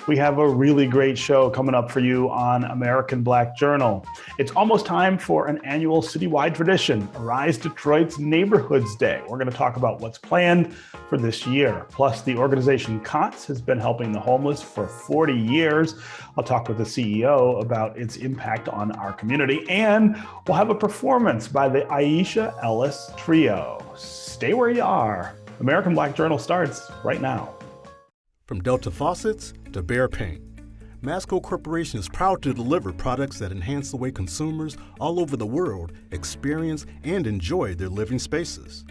We have a really great show coming up for you on American Black Journal. It's almost time for an annual citywide tradition, Arise Detroit's Neighborhoods Day. We're going to talk about what's planned for this year. Plus, the organization COTS has been helping the homeless for 40 years. I'll talk with the CEO about its impact on our community, and we'll have a performance by the Aisha Ellis Trio. Stay where you are. American Black Journal starts right now. From Delta faucets to Behr paint, Masco Corporation is proud to deliver products that enhance the way consumers all over the world experience and enjoy their living spaces.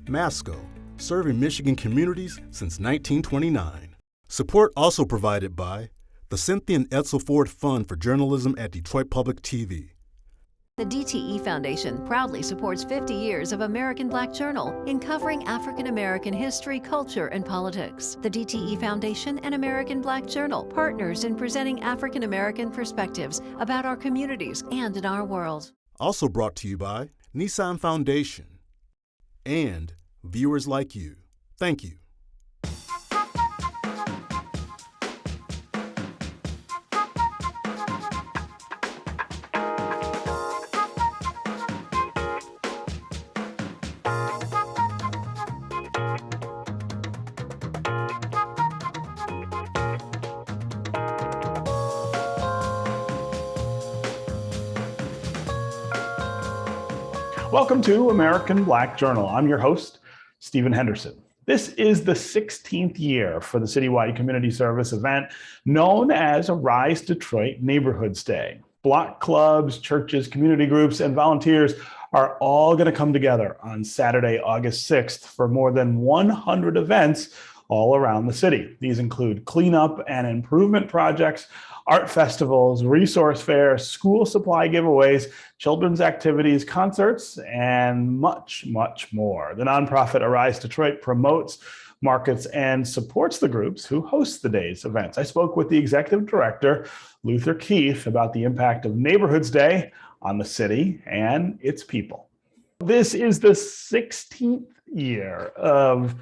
Masco, serving Michigan communities since 1929. Support also provided by the Cynthia and Edsel Ford Fund for Journalism at Detroit Public TV. The DTE Foundation proudly supports 50 years of American Black Journal in covering African American history, culture, and politics. The DTE Foundation and American Black Journal partners in presenting African American perspectives about our communities and in our world. Also brought to you by Nissan Foundation and viewers like you. Thank you. Welcome to American Black Journal. I'm your host, Stephen Henderson. This is the 16th year for the citywide community service event known as Arise Detroit Neighborhoods Day. Block clubs, churches, community groups, and volunteers are all going to come together on Saturday, August 6th for more than 100 events all around the city. These include cleanup and improvement projects, art festivals, resource fairs, school supply giveaways, children's activities, concerts, and much, much more. The nonprofit Arise Detroit promotes, markets, and supports the groups who host the day's events. I spoke with the executive director, Luther Keith, about the impact of Neighborhoods Day on the city and its people. This is the 16th year of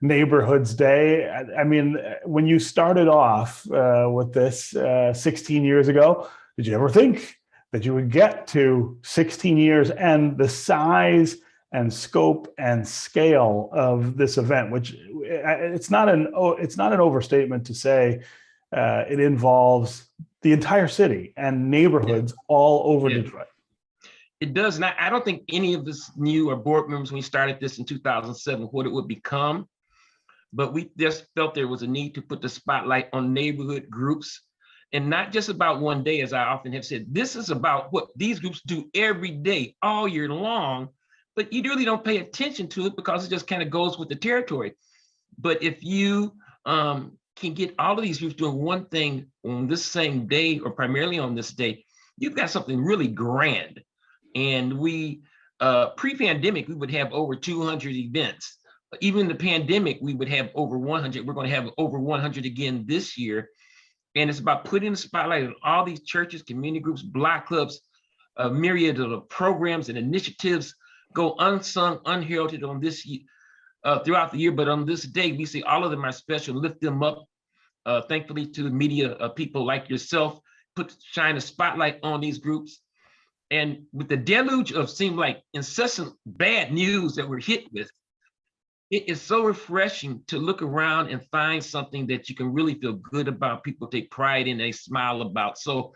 Neighborhoods Day. I mean, when you started off with this 16 years ago, did you ever think that you would get to 16 years and the size and scope and scale of this event, which it's not an overstatement to say it involves the entire city and neighborhoods all over Detroit. It does not. I don't think any of us knew, or board members when we started this in 2007, what it would become. But we just felt there was a need to put the spotlight on neighborhood groups, and not just about one day, as I often have said. This is about what these groups do every day, all year long, but you really don't pay attention to it because it just kind of goes with the territory. But if you can get all of these groups doing one thing on this same day, or primarily on this day, you've got something really grand. And we, pre-pandemic, we would have over 200 events. Even in the pandemic, we would have over 100. We're going to have over 100 again this year. And it's about putting the spotlight on all these churches, community groups, block clubs, a myriad of programs and initiatives go unsung, unheralded on this throughout the year. But on this day, we say all of them are special, lift them up. Thankfully to the media, people like yourself, shine a spotlight on these groups. And with the deluge of seemed like incessant bad news that we're hit with, it is so refreshing to look around and find something that you can really feel good about, people take pride in, they smile about. So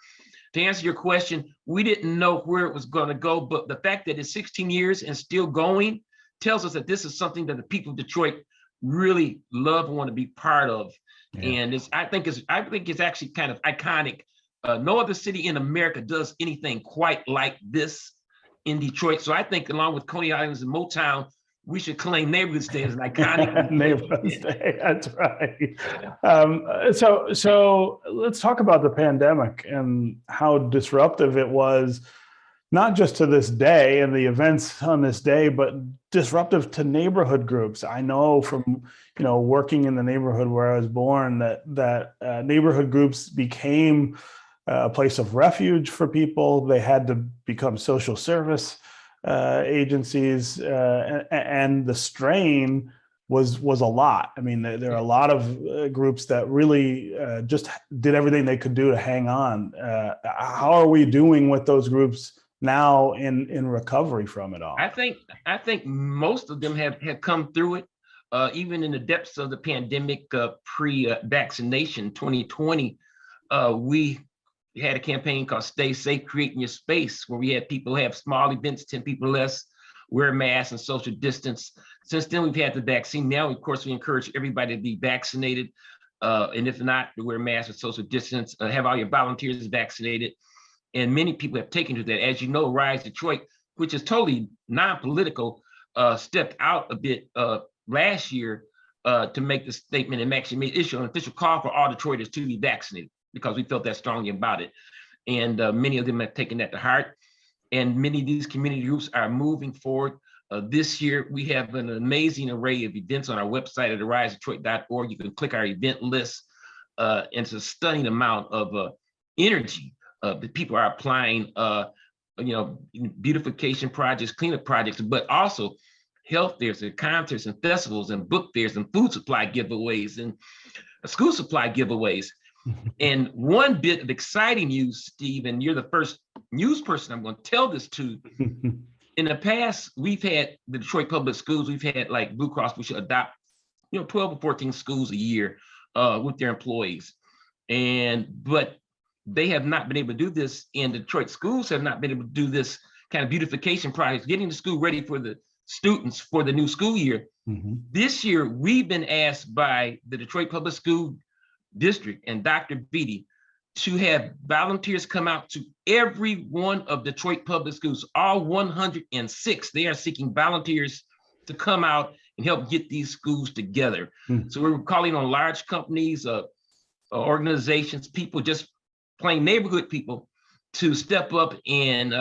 to answer your question, we didn't know where it was going to go, but the fact that it's 16 years and still going tells us that this is something that the people of Detroit really love and want to be part of. Yeah. And I think it's actually kind of iconic. No other city in America does anything quite like this in Detroit. So I think along with Coney Island and Motown, we should claim Neighborhoods Day as an iconic Neighborhoods Day. That's right. So let's talk about the pandemic and how disruptive it was, not just to this day and the events on this day, but disruptive to neighborhood groups. I know from working in the neighborhood where I was born that neighborhood groups became a place of refuge for people. They had to become social service agencies, and the strain was a lot. I mean, there are a lot of groups that really just did everything they could do to hang on. How are we doing with those groups now in recovery from it all? I think most of them have come through it, even in the depths of the pandemic, pre-vaccination 2020. We had a campaign called Stay Safe, Creating Your Space, where we had people have small events, 10 people or less, wear masks and social distance. Since then, we've had the vaccine. Now, of course, we encourage everybody to be vaccinated. And if not, to wear masks and social distance, have all your volunteers vaccinated. And many people have taken to that. As you know, Rise Detroit, which is totally non-political, stepped out a bit last year to make the statement and actually made issue an official call for all Detroiters to be vaccinated, because we felt that strongly about it. And many of them have taken that to heart. And many of these community groups are moving forward. This year, we have an amazing array of events on our website at arisedetroit.org. You can click our event list. And it's a stunning amount of energy that people are applying, beautification projects, cleanup projects, but also health fairs and concerts and festivals and book fairs and food supply giveaways and school supply giveaways. And one bit of exciting news, Steve, and you're the first news person I'm going to tell this to. In the past, we've had the Detroit Public Schools, we've had like Blue Cross, we should adopt, 12 or 14 schools a year with their employees. But they have not been able to do this, and Detroit schools have not been able to do this kind of beautification project, getting the school ready for the students for the new school year. Mm-hmm. This year, we've been asked by the Detroit Public School District and Dr. Beatty to have volunteers come out to every one of Detroit public schools, all 106. They are seeking volunteers to come out and help get these schools together. Mm-hmm. So we're calling on large companies, organizations, people, just plain neighborhood people, to step up and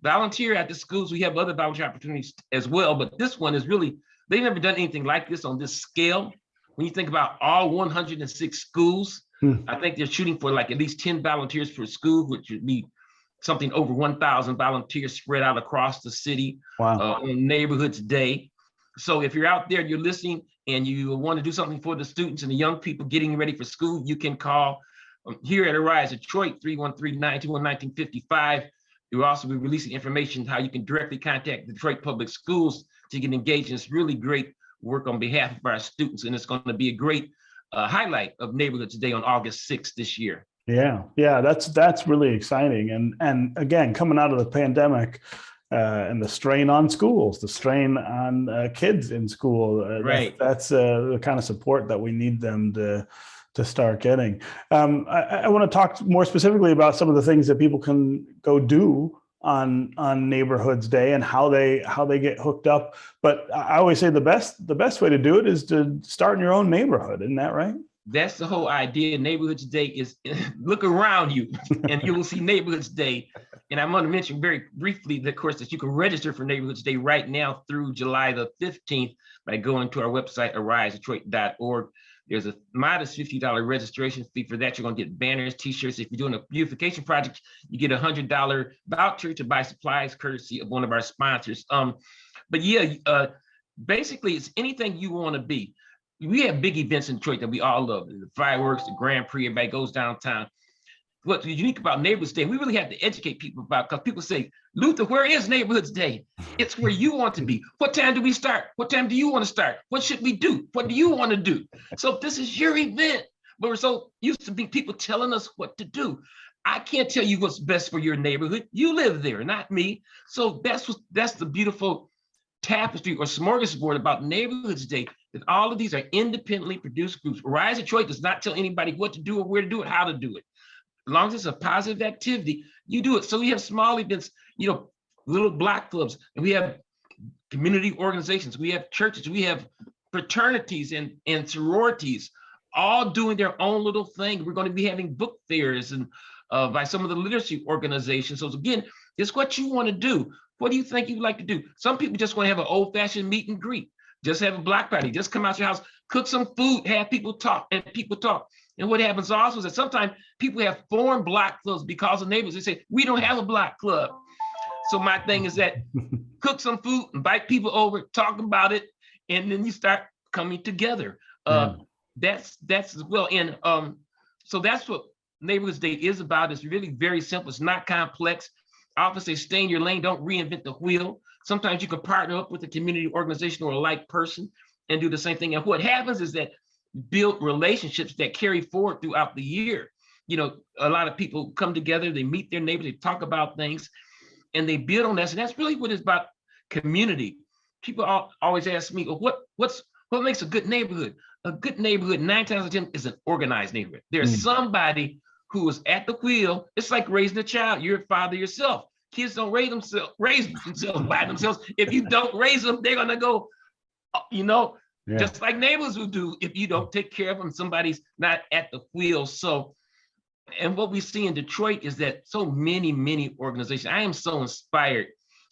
volunteer at the schools. We have other volunteer opportunities as well, but this one is really, they've never done anything like this on this scale. When you think about all 106 schools, I think they're shooting for like at least 10 volunteers per school, which would be something over 1,000 volunteers spread out across the city. Wow. On Neighborhoods Day. So if you're out there, you're listening, and you want to do something for the students and the young people getting ready for school, you can call here at Arise Detroit, 313-921-1955. You'll also be releasing information how you can directly contact the Detroit Public Schools to get engaged in this really great work on behalf of our students. And it's going to be a great highlight of Neighborhoods Day on August 6th this year. Yeah, that's really exciting. And again, coming out of the pandemic and the strain on schools, the strain on kids in school, right? That's the kind of support that we need them to start getting. I want to talk more specifically about some of the things that people can go do on Neighborhoods Day and how they get hooked up. But I always say the best way to do it is to start in your own neighborhood. Isn't that right? That's the whole idea. Neighborhoods Day is look around you and you will see Neighborhoods Day. And I'm going to mention very briefly, of course, that you can register for Neighborhoods Day right now through July the 15th by going to our website, arisedetroit.org. There's a modest $50 registration fee. For that, you're going to get banners, T-shirts. If you're doing a beautification project, you get a $100 voucher to buy supplies, courtesy of one of our sponsors. Basically, it's anything you want to be. We have big events in Detroit that we all love. The fireworks, the Grand Prix, everybody goes downtown. What's unique about Neighborhoods Day, we really have to educate people about, because people say, Luther, where is Neighborhoods Day? It's where you want to be. What time do we start? What time do you want to start? What should we do? What do you want to do? So this is your event. But we're so used to be people telling us what to do. I can't tell you what's best for your neighborhood. You live there, not me. So that's the beautiful tapestry or smorgasbord about Neighborhoods Day, that all of these are independently produced groups. Rise Detroit does not tell anybody what to do or where to do it, how to do it. As long as it's a positive activity, you do it. So we have small events, little block clubs, and we have community organizations, we have churches, we have fraternities and sororities, all doing their own little thing. We're going to be having book fairs and by some of the literacy organizations. So again, it's what you want to do. What do you think you'd like to do? Some people just want to have an old-fashioned meet and greet, just have a block party, just come out your house, cook some food, have people talk, and people talk. And what happens also is that sometimes people have formed block clubs because of neighbors. They say, we don't have a block club. So my thing is that cook some food, invite people over, talk about it, and then you start coming together. Yeah. That's well, and so that's what Neighborhoods Day is about. It's really very simple. It's not complex. I often say, stay in your lane, don't reinvent the wheel. Sometimes you can partner up with a community organization or a like person and do the same thing. And what happens is that build relationships that carry forward throughout the year. You know, a lot of people come together, they meet their neighbors, they talk about things, and they build on that. And that's really what it's about, community. People always ask me, well, what makes a good neighborhood? A good neighborhood, 9 times out of 10, is an organized neighborhood. There's somebody who is at the wheel. It's like raising a child. You're a father yourself. Kids don't raise themselves by themselves. If you don't raise them, they're gonna go, just like neighbors will do if you don't take care of them. Somebody's not at the wheel. So, and what we see in Detroit is that so many organizations. I am so inspired.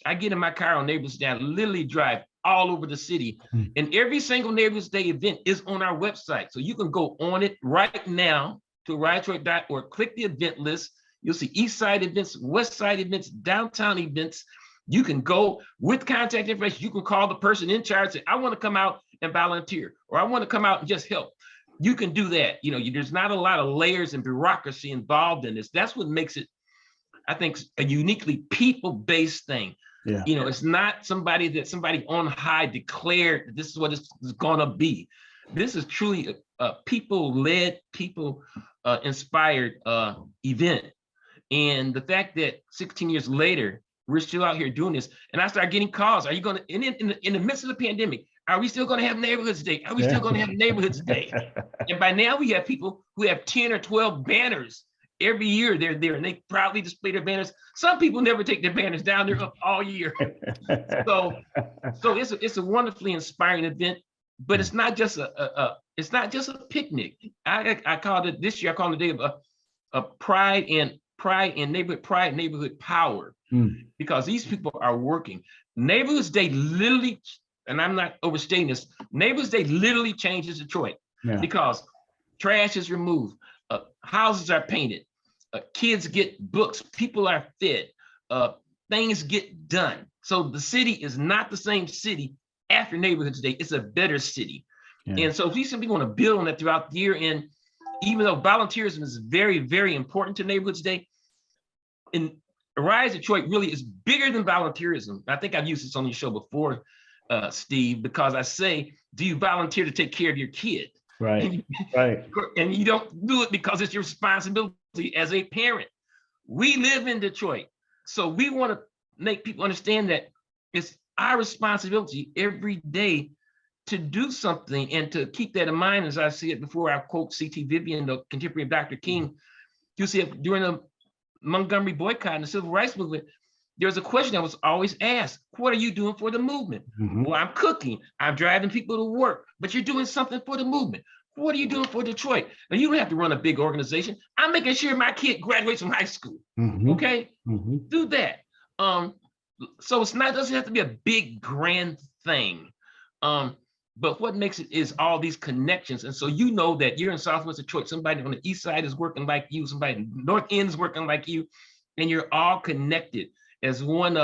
I get in my car on Neighborhoods Day, I literally drive all over the city, and every single Neighborhoods Day event is on our website. So you can go on it right now to ridedetroit.org, click the event list. You'll see East Side events, West Side events, downtown events. You can go with contact information. You can call the person in charge, say, I want to come out and volunteer, or I want to come out and just help. You can do that. There's not a lot of layers and bureaucracy involved in this. That's what makes it, I think, a uniquely people-based thing. Yeah. It's not somebody on high declared that this is what it's gonna be. This is truly a people-led, people-inspired event. And the fact that 16 years later, we're still out here doing this, and I start getting calls. Are you gonna, in the midst of the pandemic, are we still gonna have Neighborhoods Day? Are we still gonna have Neighborhoods Day? And by now we have people who have 10 or 12 banners. Every year they're there and they proudly display their banners. Some people never take their banners down. They're up all year. So it's a wonderfully inspiring event, but it's not just a picnic. I called it this year. I called it a day of pride and neighborhood power, because these people are working. Neighborhoods Day literally, and I'm not overstating this, Neighborhoods Day literally changes Detroit, because trash is removed, houses are painted, kids get books, people are fed, things get done. So the city is not the same city after Neighborhoods Day. It's a better city. And so we simply want to build on that throughout the year. And even though volunteerism is very, very important to Neighborhoods Day, and Arise Detroit really is bigger than volunteerism. I think I've used this on your show before, Steve, because I say, do you volunteer to take care of your kid? Right. And you don't do it because it's your responsibility as a parent. We live in Detroit, so we want to make people understand that it's our responsibility every day to do something, and to keep that in mind. As I see it before, I quote C.T. Vivian, the contemporary of Dr. King. You see, during the Montgomery boycott and the civil rights movement, there's a question that was always asked: what are you doing for the movement? Well, I'm cooking, I'm driving people to work, but you're doing something for the movement. What are you doing for Detroit? And you don't have to run a big organization. I'm making sure my kid graduates from high school. Okay, do that. So it doesn't have to be a big grand thing. But what makes it is all these connections. And so that you're in Southwest Detroit, somebody on the east side is working like you, somebody in the north end is working like you, and you're all connected. As one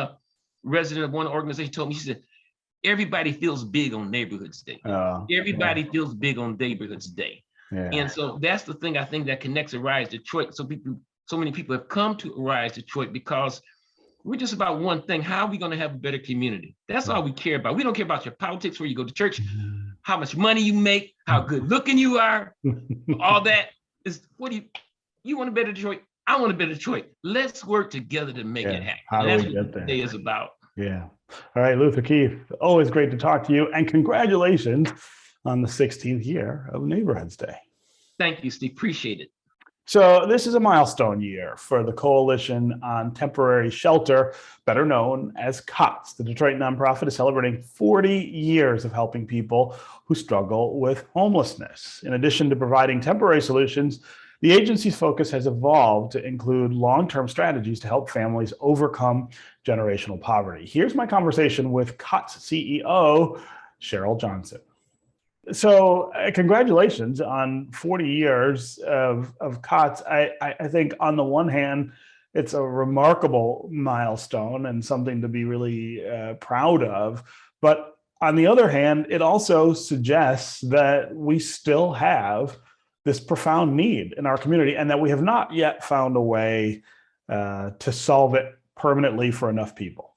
resident of one organization told me, she said, everybody feels big on Neighborhoods Day. Everybody feels big on Neighborhoods Day. And so that's the thing I think that connects Arise Detroit. So many people have come to Arise Detroit because we're just about one thing: how are we going to have a better community? That's all we care about. We don't care about your politics, where you go to church, how much money you make, how good looking you are. All that is, you want a better Detroit? I want a better Detroit. Let's work together to make it happen. How do That's we what get there? today is about. Yeah. All right, Luther Keith, always great to talk to you, and congratulations on the 16th year of Neighborhoods Day. Thank you, Steve. Appreciate it. So this is a milestone year for the Coalition on Temporary Shelter, better known as COTS. The Detroit nonprofit is celebrating 40 years of helping people who struggle with homelessness. In addition to providing temporary solutions, the agency's focus has evolved to include long-term strategies to help families overcome generational poverty. Here's my conversation with COTS CEO Cheryl Johnson. So congratulations on 40 years of COTS. I think on the one hand, it's a remarkable milestone and something to be really proud of. But On the other hand, it also suggests that we still have this profound need in our community and that we have not yet found a way to solve it permanently for enough people.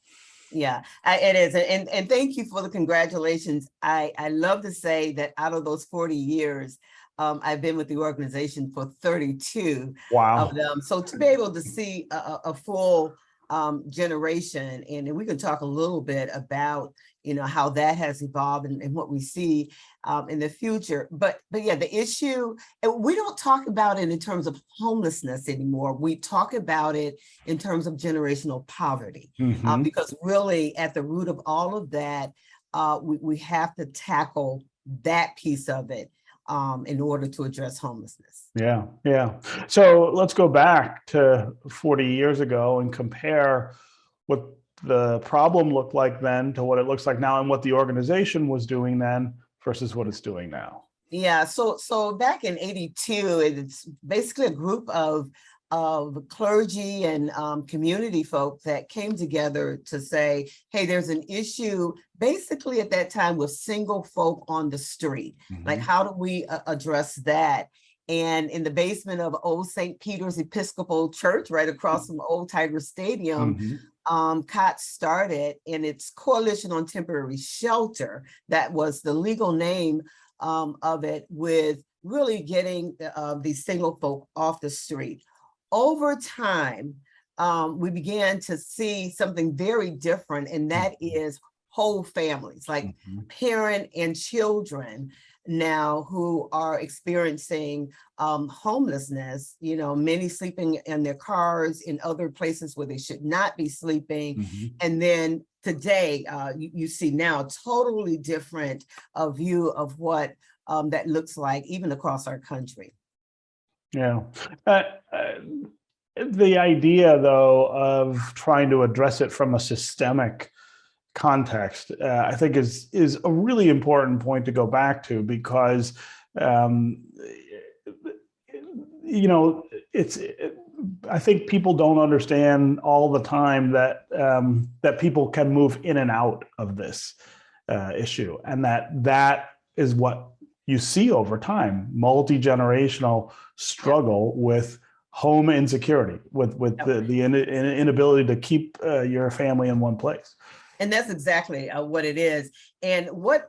Yeah, it is. And thank you for the congratulations. I love to say that out of those 40 years, I've been with the organization for 32 Wow. of them. So to be able to see a full generation, and we can talk a little bit about, how that has evolved and what we see in the future. But yeah, the issue, and we don't talk about it in terms of homelessness anymore. We talk about it in terms of generational poverty, because really at the root of all of that, we have to tackle that piece of it in order to address homelessness. Yeah, yeah. So let's go back to 40 years ago and compare what the problem looked like then to what it looks like now and what the organization was doing then versus what it's doing now. Yeah, so back in '82, it's basically a group of clergy and community folk that came together to say, hey, there's an issue basically at that time with single folk on the street. Like, how do we address that? And in the basement of Old St. Peter's Episcopal Church, right across from Old Tiger Stadium, COTS started, and its Coalition on Temporary Shelter, that was the legal name of it, with really getting these single folk off the street. Over time, we began to see something very different, and that is whole families, like parent and children now who are experiencing homelessness, many sleeping in their cars in other places where they should not be sleeping. And then today, you see now a totally different view of what that looks like, even across our country. Yeah. The idea, though, of trying to address it from a systemic context, I think is a really important point to go back to, because I think people don't understand all the time that that people can move in and out of this issue, and that is what you see over time: multi-generational struggle with home insecurity, with the inability to keep your family in one place. And that's exactly what it is. And what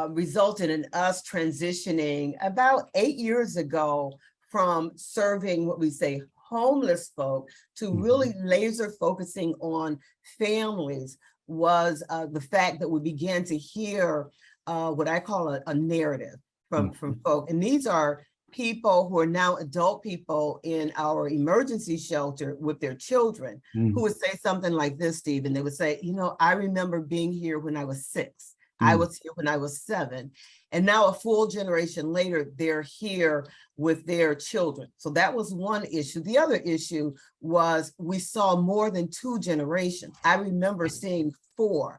resulted in us transitioning about 8 years ago from serving what we say homeless folk to really laser focusing on families was the fact that we began to hear what I call a narrative from folk. And these are people who are now adult people in our emergency shelter with their children who would say something like this, Steve, and they would say, I remember being here when I was 6. I was here when I was 7. And now a full generation later, they're here with their children. So that was one issue. The other issue was we saw more than 2 generations. I remember seeing 4,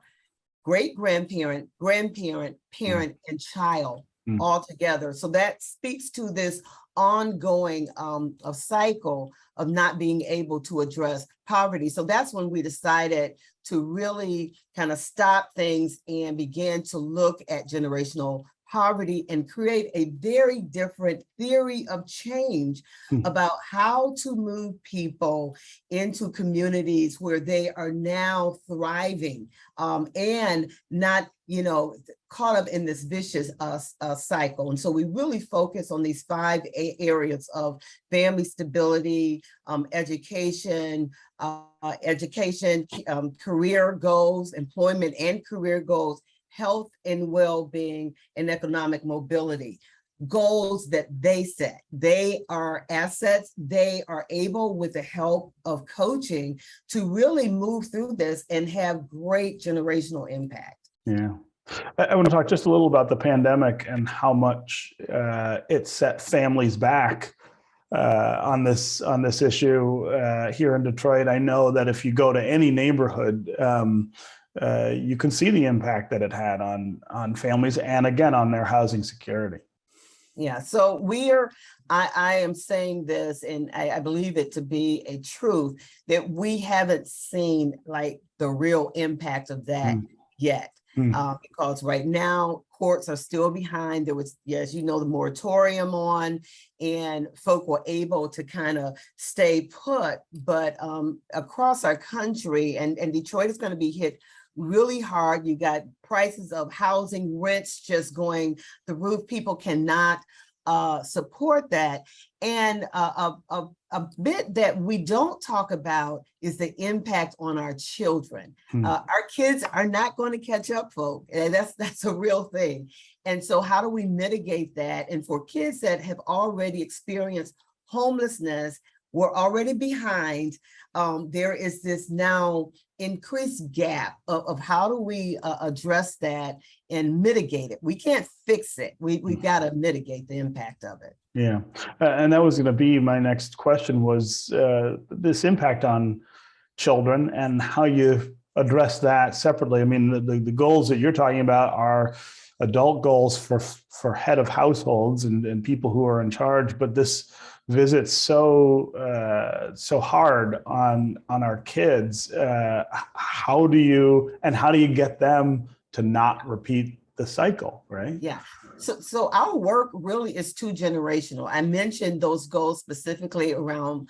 great-grandparent, grandparent, parent, and child all together. So that speaks to this ongoing cycle of not being able to address poverty. So that's when we decided to really kind of stop things and begin to look at generational poverty and create a very different theory of change about how to move people into communities where they are now thriving and not, caught up in this vicious cycle. And so we really focus on these 5 areas of family stability, education, career goals, employment and career goals, health and well-being, and economic mobility. Goals that they set. They are assets. They are able, with the help of coaching, to really move through this and have great generational impact. Yeah. I want to talk just a little about the pandemic and how much it set families back on this issue here in Detroit. I know that if you go to any neighborhood, you can see the impact that it had on families and, again, on their housing security. Yeah, so I am saying this, and I believe it to be a truth, that we haven't seen like the real impact of that yet. because right now courts are still behind. There was, as you know, the moratorium on, and folk were able to kind of stay put. But across our country, and Detroit is going to be hit really hard. You got prices of housing, rents just going the roof. People cannot support that. And a bit that we don't talk about is the impact on our children. Our kids are not going to catch up, folks, and that's a real thing. And so how do we mitigate that? And for kids that have already experienced homelessness, we're already behind. There is this now increased gap of how do we address that and mitigate it. We can't fix it. We've got to mitigate the impact of it. Yeah, and that was going to be my next question, was this impact on children and how you address that separately. I mean, the goals that you're talking about are adult goals for head of households and people who are in charge, but this visits so hard on our kids. How do you get them to not repeat the cycle, right? Yeah. So our work really is too generational. I mentioned those goals specifically around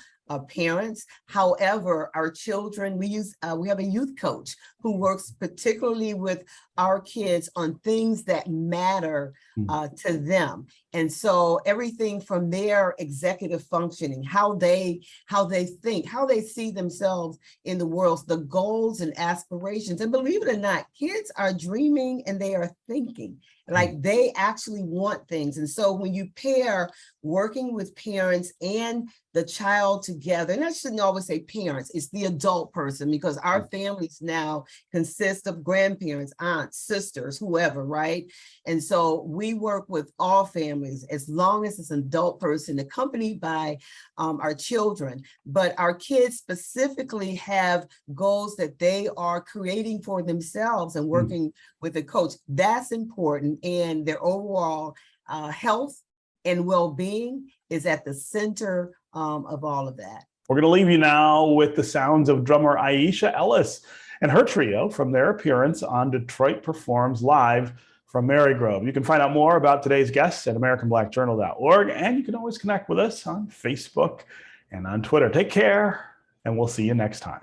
parents. However, our children, we have a youth coach who works particularly with our kids on things that matter to them. And so everything from their executive functioning, how they think, how they see themselves in the world, the goals and aspirations. And believe it or not, kids are dreaming and they are thinking. Like they actually want things. And so when you pair working with parents and the child together, and I shouldn't always say parents, it's the adult person, because our families now consist of grandparents, aunts, sisters, whoever, right? And so we work with all families as long as it's an adult person accompanied by our children. But our kids specifically have goals that they are creating for themselves and working with a coach. That's important. And their overall health and well-being is at the center of all of that. We're going to leave you now with the sounds of drummer Aisha Ellis and her trio from their appearance on Detroit Performs Live from Marygrove. You can find out more about today's guests at AmericanBlackJournal.org, and you can always connect with us on Facebook and on Twitter. Take care, and we'll see you next time.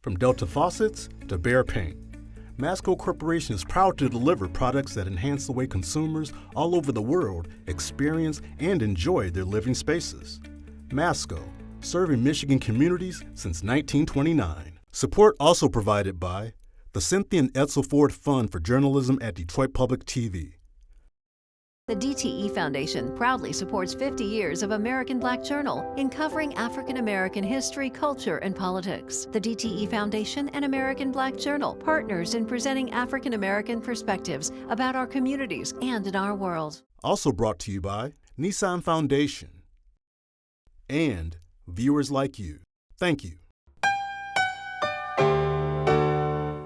From Delta faucets to Behr paint, Masco Corporation is proud to deliver products that enhance the way consumers all over the world experience and enjoy their living spaces. Masco, serving Michigan communities since 1929. Support also provided by the Cynthia and Edsel Ford Fund for Journalism at Detroit Public TV. The DTE Foundation proudly supports 50 years of American Black Journal in covering African American history, culture, and politics. The DTE Foundation and American Black Journal partners in presenting African American perspectives about our communities and in our world. Also brought to you by Nissan Foundation and viewers like you. Thank you.